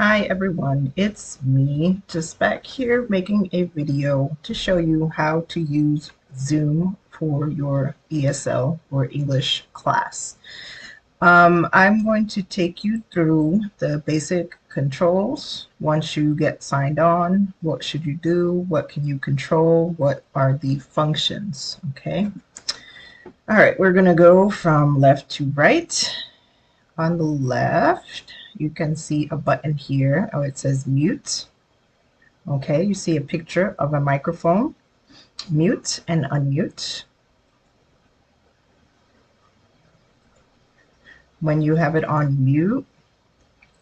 Hi everyone, it's me just back here making a video to show you how to use Zoom for your ESL or English class. I'm going to take you through the basic controls. Once you get signed on, what should you do? What can you control? What are the functions? Okay. All right, we're going to go from left to right. On the left, you can see a button here. Oh, it says mute. Okay, you see a picture of a microphone. Mute and unmute. When you have it on mute,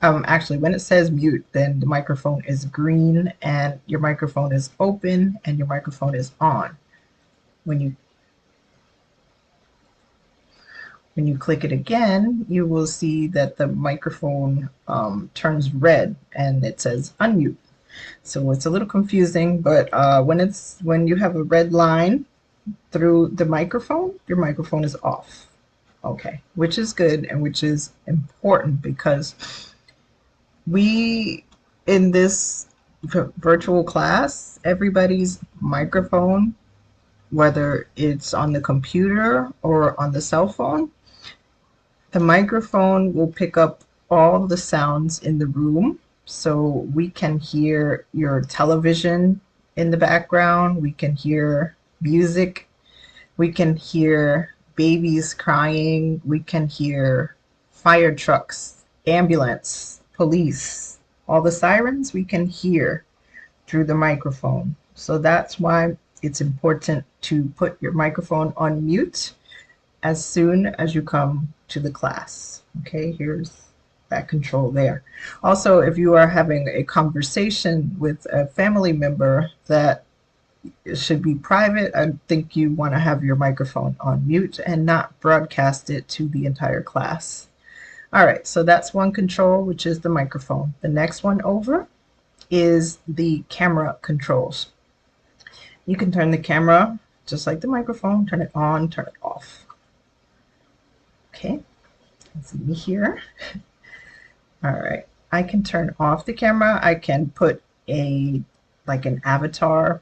actually when it says mute, then the microphone is green and your microphone is open and your microphone is on. When you click it again, you will see that the microphone turns red and it says unmute. So it's a little confusing, but when you have a red line through the microphone, your microphone is off. Okay, which is good and which is important because we, in this virtual class, everybody's microphone, whether it's on the computer or on the cell phone, the microphone will pick up all the sounds in the room. So we can hear your television in the background, we can hear music, we can hear babies crying, we can hear fire trucks, ambulance, police, all the sirens we can hear through the microphone. So that's why it's important to put your microphone on mute as soon as you come to the class. Okay, here's that control there. Also, if you are having a conversation with a family member that should be private, I think you want to have your microphone on mute and not broadcast it to the entire class. All right, so that's one control, which is the microphone. The next one over is the camera controls. You can turn the camera just like the microphone, turn it on, turn it off. Okay, let's see me here. All right, I can turn off the camera. I can put an avatar.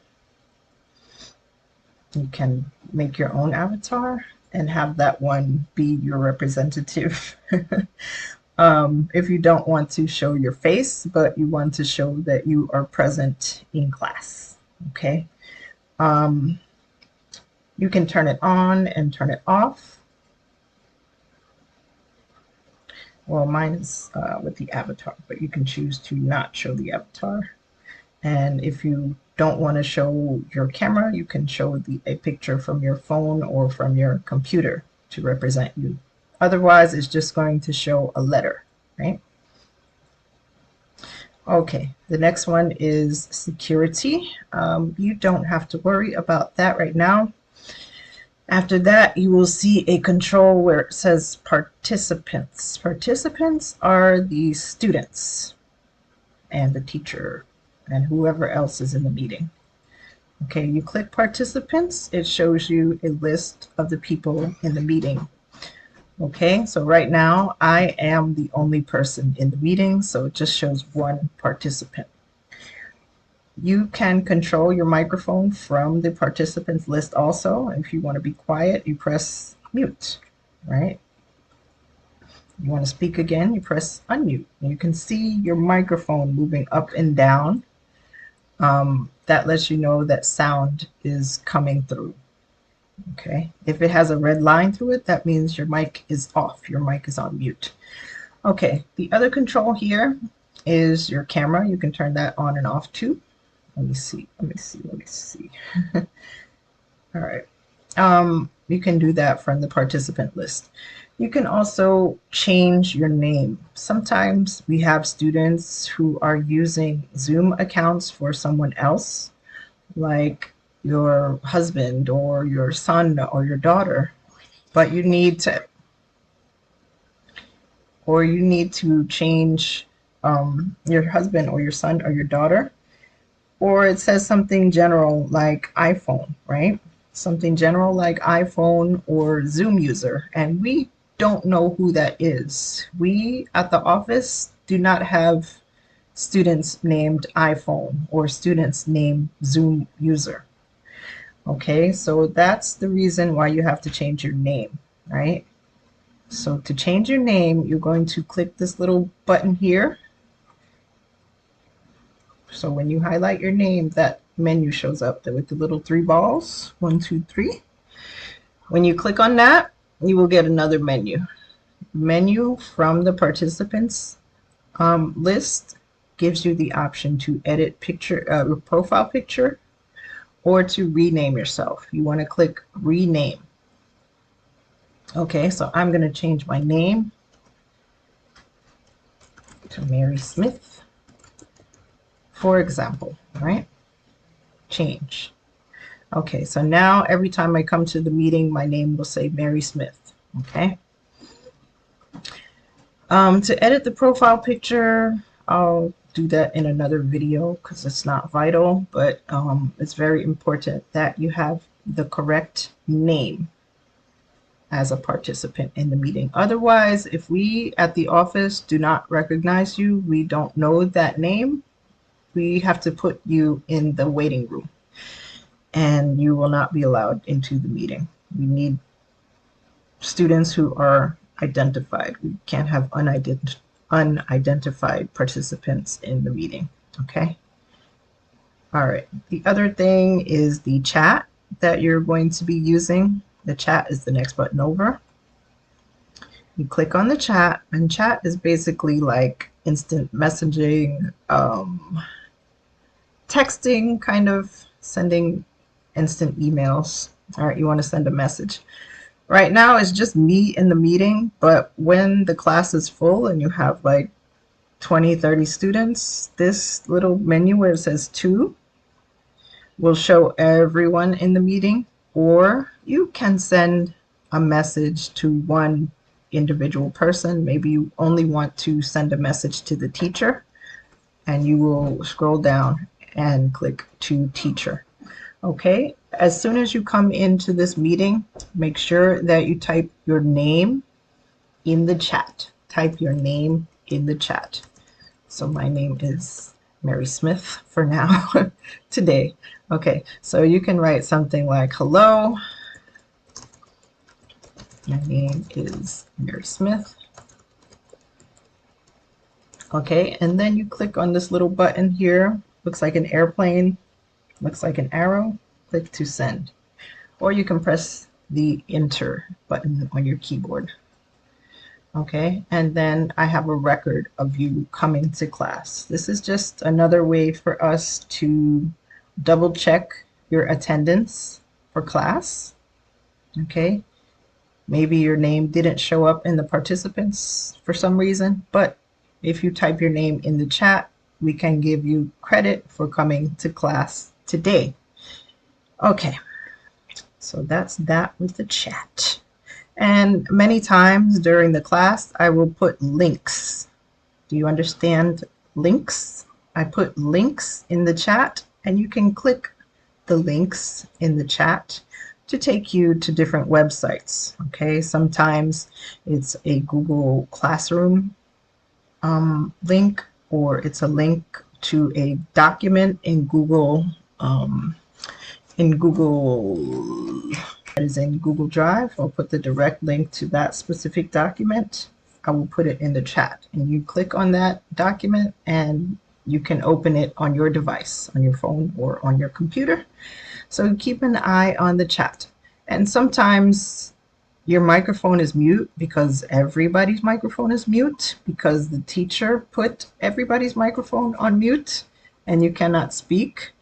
You can make your own avatar and have that one be your representative. If you don't want to show your face, but you want to show that you are present in class. Okay. You can turn it on and turn it off. Well, mine is with the avatar, but you can choose to not show the avatar. And if you don't want to show your camera, you can show a picture from your phone or from your computer to represent you. Otherwise, it's just going to show a letter, right? Okay, the next one is security. You don't have to worry about that right now. After that, you will see a control where it says participants. Participants are the students and the teacher and whoever else is in the meeting. Okay, you click participants, it shows you a list of the people in the meeting. Okay, so right now I am the only person in the meeting, so it just shows one participant. You can control your microphone from the participants list also. If you want to be quiet, you press mute, right? You want to speak again, you press unmute. You can see your microphone moving up and down. That lets you know that sound is coming through. Okay, if it has a red line through it, that means your mic is off, your mic is on mute. Okay, the other control here is your camera. You can turn that on and off too. Let me see. All right. You can do that from the participant list. You can also change your name. Sometimes we have students who are using Zoom accounts for someone else, like your husband or your son or your daughter, but you need to change your husband or your son or your daughter. Or it says something general like iPhone, right? Something general like iPhone or Zoom user. And we don't know who that is. We at the office do not have students named iPhone or students named Zoom user. Okay, so that's the reason why you have to change your name, right? So to change your name, you're going to click this little button here. So when you highlight your name, that menu shows up there with the little three balls, 1, 2, 3. When you click on that, you will get another menu. Menu from the participants list gives you the option to edit profile picture, or to rename yourself. You want to click rename. Okay, so I'm going to change my name to Mary Smith, for example, right? Change. Okay, so now every time I come to the meeting, my name will say Mary Smith. Okay. To edit the profile picture, I'll do that in another video because it's not vital, but it's very important that you have the correct name as a participant in the meeting. Otherwise, if we at the office do not recognize you, we don't know that name, we have to put you in the waiting room and you will not be allowed into the meeting. We need students who are identified. We can't have unidentified participants in the meeting. Okay. All right. The other thing is the chat that you're going to be using. The chat is the next button over. You click on the chat, and chat is basically like instant messaging, texting, kind of sending instant emails. All right, you want to send a message. Right now it's just me in the meeting, but when the class is full and you have like 20, 30 students, this little menu where it says to will show everyone in the meeting, or you can send a message to one individual person. Maybe you only want to send a message to the teacher, and you will scroll down and click to teacher. Okay, as soon as you come into this meeting, make sure that you type your name in the chat. Type your name in the chat. So my name is Mary Smith for now, today. Okay, so you can write something like, hello, my name is Mary Smith. Okay, and then you click on this little button here. Looks like an airplane, looks like an arrow. Click to send. Or you can press the enter button on your keyboard. Okay, and then I have a record of you coming to class. This is just another way for us to double check your attendance for class. Okay, maybe your name didn't show up in the participants for some reason, but if you type your name in the chat, we can give you credit for coming to class today. Okay, so that's that with the chat. And many times during the class, I will put links. Do you understand links? I put links in the chat, and you can click the links in the chat to take you to different websites. Okay, sometimes it's a Google Classroom link, or it's a link to a document in Google that is in Google Drive. I'll put the direct link to that specific document. I will put it in the chat, and you click on that document and you can open it on your device, on your phone or on your computer. So keep an eye on the chat. And sometimes your microphone is mute because everybody's microphone is mute, because the teacher put everybody's microphone on mute and you cannot speak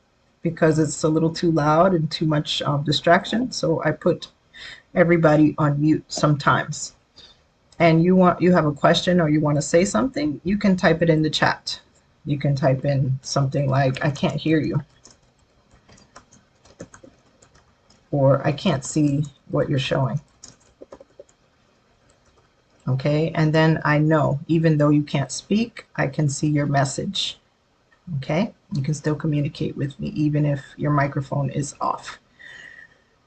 because it's a little too loud and too much distraction. So I put everybody on mute sometimes. And you have a question or you want to say something, you can type it in the chat. You can type in something like, I can't hear you, or I can't see what you're showing. Okay, and then I know, even though you can't speak, I can see your message. Okay, you can still communicate with me even if your microphone is off.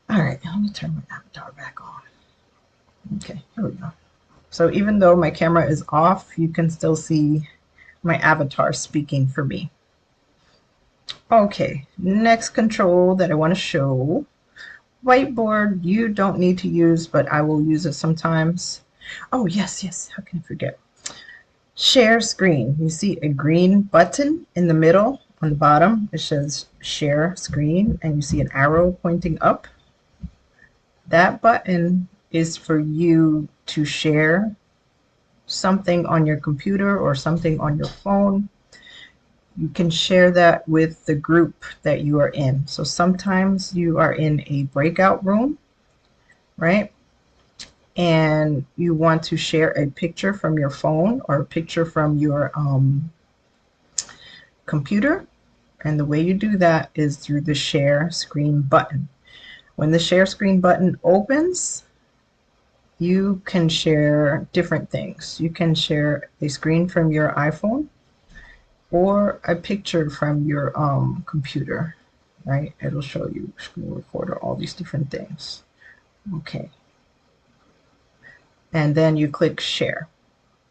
All right, let me turn my avatar back on. Okay, here we go. So even though my camera is off, you can still see my avatar speaking for me. Okay, next control that I want to show. Whiteboard you don't need to use, but I will use it sometimes. Oh, yes, how can I forget? Share screen. You see a green button in the middle on the bottom. It says share screen, and you see an arrow pointing up. That button is for you to share something on your computer or something on your phone. You can share that with the group that you are in. So sometimes you are in a breakout room, right? And you want to share a picture from your phone or a picture from your computer. And the way you do that is through the share screen button. When the share screen button opens, you can share different things. You can share a screen from your iPhone or a picture from your computer, right? It'll show you screen recorder, all these different things. Okay. And then you click share.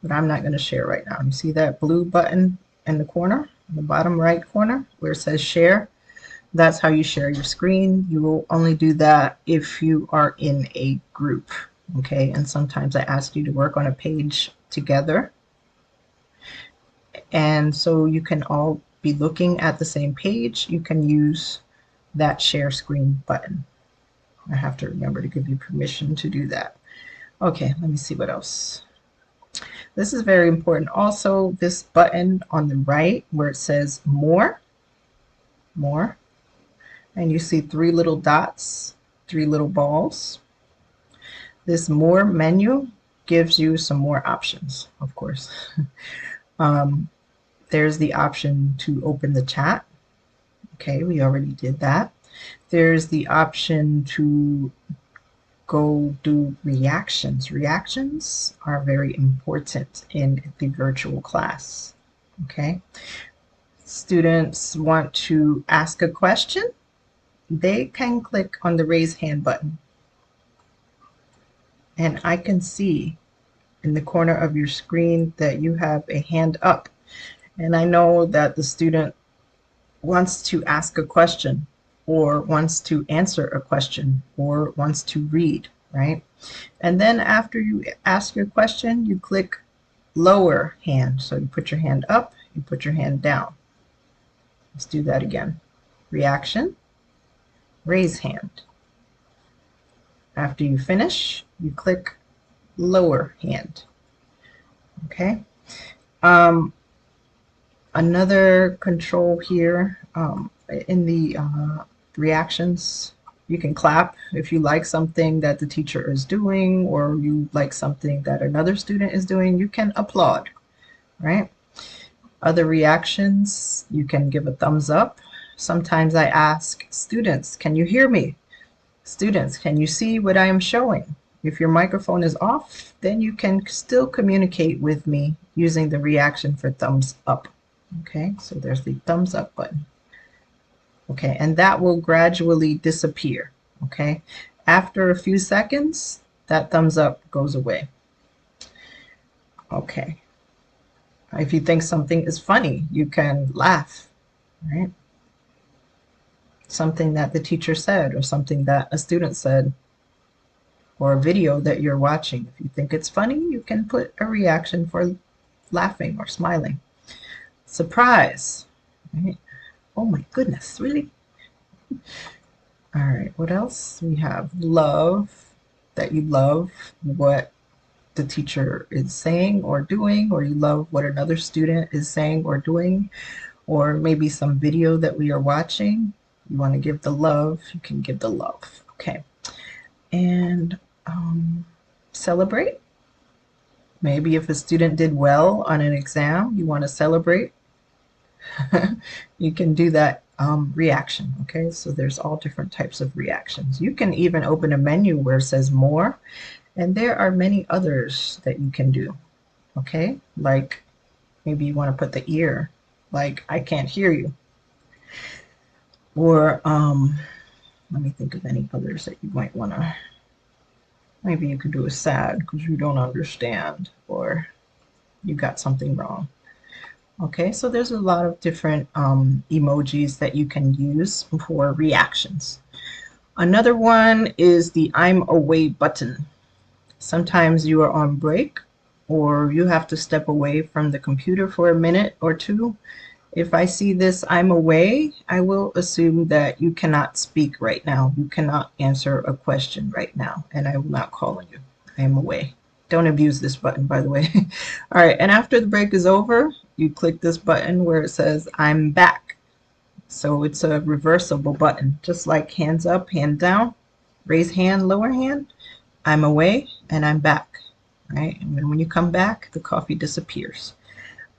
But I'm not going to share right now. You see that blue button in the corner, in the bottom right corner where it says share? That's how you share your screen. You will only do that if you are in a group, okay? And sometimes I ask you to work on a page together. And so you can all be looking at the same page. You can use that share screen button. I have to remember to give you permission to do that. Okay, let me see what else. This is very important. Also, this button on the right where it says more, and you see 3 little dots, 3 little balls. This more menu gives you some more options, of course. There's the option to open the chat. Okay, we already did that. There's the option to go do reactions. Reactions are very important in the virtual class. Okay, students want to ask a question, they can click on the raise hand button. And I can see in the corner of your screen that you have a hand up. And I know that the student wants to ask a question or wants to answer a question or wants to read, right? And then after you ask your question, you click lower hand. So you put your hand up, you put your hand down. Let's do that again. Reaction, raise hand. After you finish, you click lower hand. Okay. Another control here in the reactions, you can clap if you like something that the teacher is doing or you like something that another student is doing. You can applaud, right? Other reactions, you can give a thumbs up. Sometimes I ask students, can you hear me? Students, can you see what I am showing? If your microphone is off, then you can still communicate with me using the reaction for thumbs up. Okay, so there's the thumbs up button. Okay, and that will gradually disappear. Okay, after a few seconds, that thumbs up goes away. Okay, if you think something is funny, you can laugh, right? Something that the teacher said or something that a student said or a video that you're watching. If you think it's funny, you can put a reaction for laughing or smiling. Surprise, right? Oh my goodness, really? All right, what else? We have love, that you love what the teacher is saying or doing, or you love what another student is saying or doing, or maybe some video that we are watching. You want to give the love, you can give the love. Okay. And celebrate. Maybe if a student did well on an exam, you want to celebrate. You can do that reaction. Okay, so there's all different types of reactions. You can even open a menu where it says more, and there are many others that you can do. Okay, like maybe you want to put the ear, like I can't hear you. Or let me think of any others that you might want to. Maybe you could do a sad because you don't understand or you got something wrong. Okay, so there's a lot of different emojis that you can use for reactions. Another one is the I'm away button. Sometimes you are on break or you have to step away from the computer for a minute or two. If I see this I'm away, I will assume that you cannot speak right now. You cannot answer a question right now, and I will not call on you. I am away. Don't abuse this button, by the way. All right, and after the break is over, you click this button where it says I'm back. So it's a reversible button, just like hands up, hand down, raise hand, lower hand. I'm away and I'm back, right? And then when you come back, the coffee disappears.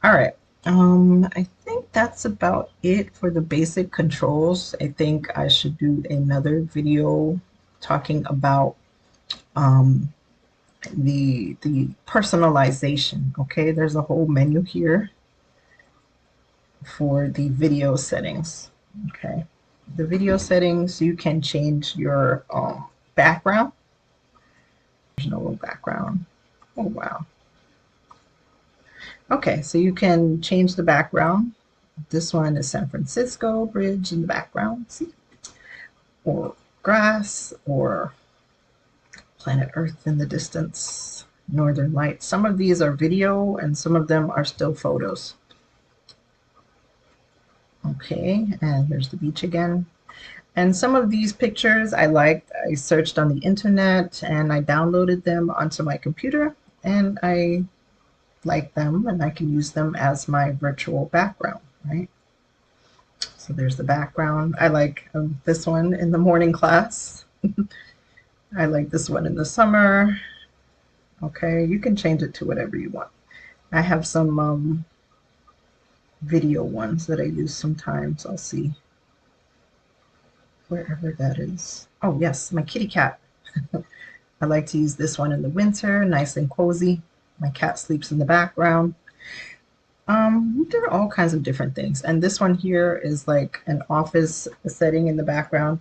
All right. I think that's about it for the basic controls. I think I should do another video talking about um, the personalization. Okay, there's a whole menu here for the video settings. Okay, the video settings, you can change your background. There's no background. Oh wow. Okay, so you can change the background. This one is San Francisco Bridge in the background, see? Or grass, or planet Earth in the distance, Northern Lights. Some of these are video and some of them are still photos. Okay, and there's the beach again. And some of these pictures I liked. I searched on the internet and I downloaded them onto my computer, and I like them and I can use them as my virtual background, right? So there's the background. I like this one in the morning class. I like this one in the summer. Okay, you can change it to whatever you want. I have some video ones that I use sometimes. I'll see wherever that is. Oh yes, my kitty cat. I like to use this one in the winter, nice and cozy. My cat sleeps in the background. There are all kinds of different things. And this one here is like an office setting in the background.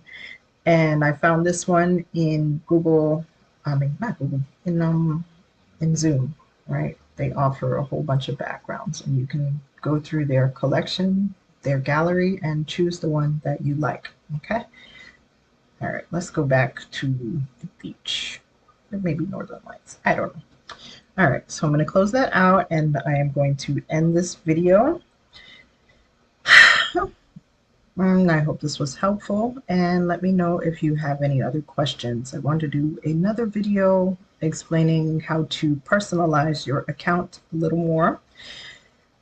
And I found this one in Google, I mean, not Google, in Zoom, right? They offer a whole bunch of backgrounds and you can go through their collection, their gallery, and choose the one that you like, okay? All right, let's go back to the beach, or maybe Northern Lights, I don't know. All right, so I'm going to close that out and I am going to end this video. I hope this was helpful, and let me know if you have any other questions. I want to do another video explaining how to personalize your account a little more,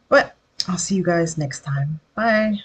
but I'll see you guys next time. Bye.